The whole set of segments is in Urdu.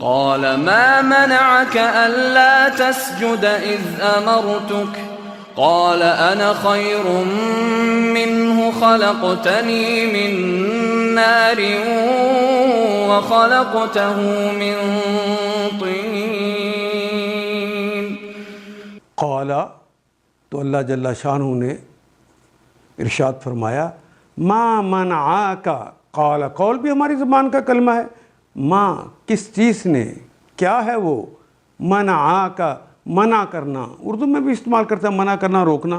قال ما منعك ألا تسجد إذ أمرتك قال أنا خير منه خلقتني من نار وخلقته من طين. قال تو اللہ جل شانہ نے ارشاد فرمایا ما منعاک، قال قول بھی ہماری زبان کا کلمہ ہے. ماں کس چیز نے، کیا ہے وہ، منعاک منع کرنا، اردو میں بھی استعمال کرتا ہے منع کرنا، روکنا.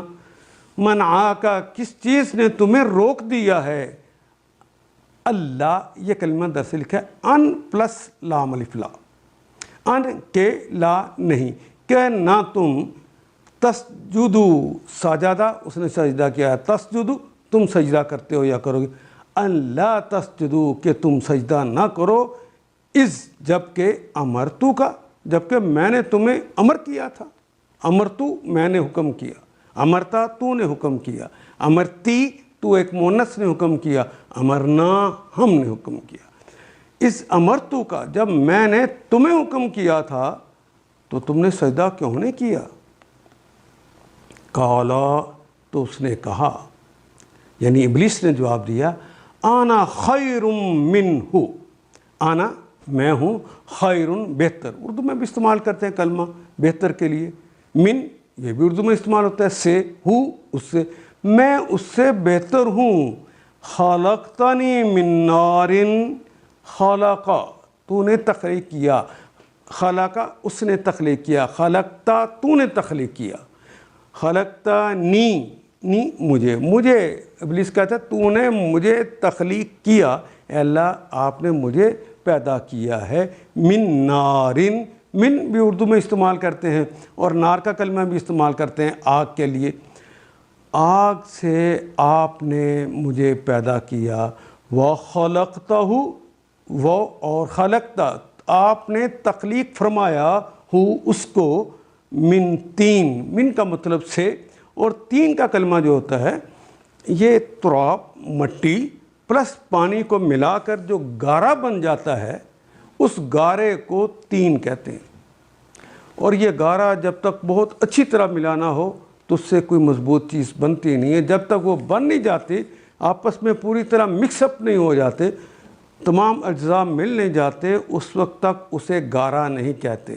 منعاک کس چیز نے تمہیں روک دیا ہے. اللہ یہ کلمہ درس لکھا ہے ان پلس لام الف لا، ان کے لا نہیں، کہ نہ تم تسجدو سجدہ، اس نے سجدہ کیا ہے، تسجدو تم سجدہ کرتے ہو یا کرو گے، ان لا تسجدو کہ تم سجدہ نہ کرو، اس جب کہ امرتو کا، جب کہ میں نے تمہیں امر کیا تھا. امرتو میں نے حکم کیا، امرتا تو نے حکم کیا، امرتی تو ایک مونس نے حکم کیا، امرنا ہم نے حکم کیا. اس امرتو کا جب میں نے تمہیں حکم کیا تھا تو تم نے سجدہ کیوں نہیں کیا. قالا تو اس نے کہا، یعنی ابلیس نے جواب دیا، آنا خیر منہ، آنا میں ہوں، خیر بہتر، اردو میں بھی استعمال کرتے ہیں کلمہ بہتر کے لیے. من یہ بھی اردو میں استعمال ہوتا ہے، سے، ہو اس سے، میں اس سے بہتر ہوں. خلقتنی من نار، خلقا تو نے تخلیق کیا، خلقا اس نے تخلیق کیا، خلقتا تو نے تخلیق کیا، خلقتنی نی مجھے ابلیس کہتا ہے تو نے مجھے تخلیق کیا، اے اللہ آپ نے مجھے پیدا کیا ہے. من نارن، من بھی اردو میں استعمال کرتے ہیں اور نار کا کلمہ بھی استعمال کرتے ہیں آگ کے لیے. آگ سے آپ نے مجھے پیدا کیا. وَخَلَقْتَهُ وہ اور خلقتا آپ نے تخلیق فرمایا، ہو اس کو، من تین، من کا مطلب سے، اور تین کا کلمہ جو ہوتا ہے یہ تراب مٹی پلس پانی کو ملا کر جو گارا بن جاتا ہے اس گارے کو تین کہتے ہیں. اور یہ گارا جب تک بہت اچھی طرح ملانا ہو تو اس سے کوئی مضبوط چیز بنتی نہیں ہے. جب تک وہ بن نہیں جاتی، آپس میں پوری طرح مکس اپ نہیں ہو جاتے، تمام اجزاء مل نہیں جاتے، اس وقت تک اسے گارا نہیں کہتے.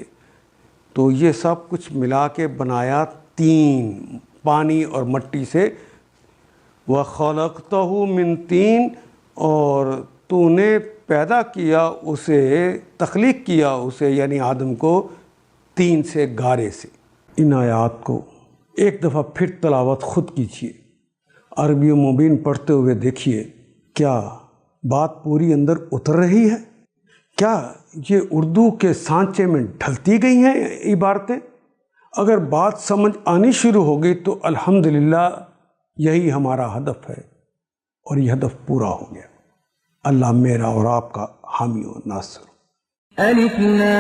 تو یہ سب کچھ ملا کے بنایا تین، پانی اور مٹی سے. وَخَلَقْتَهُ مِن تین، اور تو نے پیدا کیا اسے، تخلیق کیا اسے یعنی آدم کو، تین سے، گارے سے. ان آیات کو ایک دفعہ پھر تلاوت خود کیجیے، عربی و مبین پڑھتے ہوئے دیکھیے کیا بات پوری اندر اتر رہی ہے، کیا یہ اردو کے سانچے میں ڈھلتی گئی ہیں عبارتیں. اگر بات سمجھ آنی شروع ہو گئی تو الحمدللہ یہی ہمارا ہدف ہے اور یہ ہدف پورا ہو گیا. اللہ میرا اور آپ کا حامی و ناصر. الف لام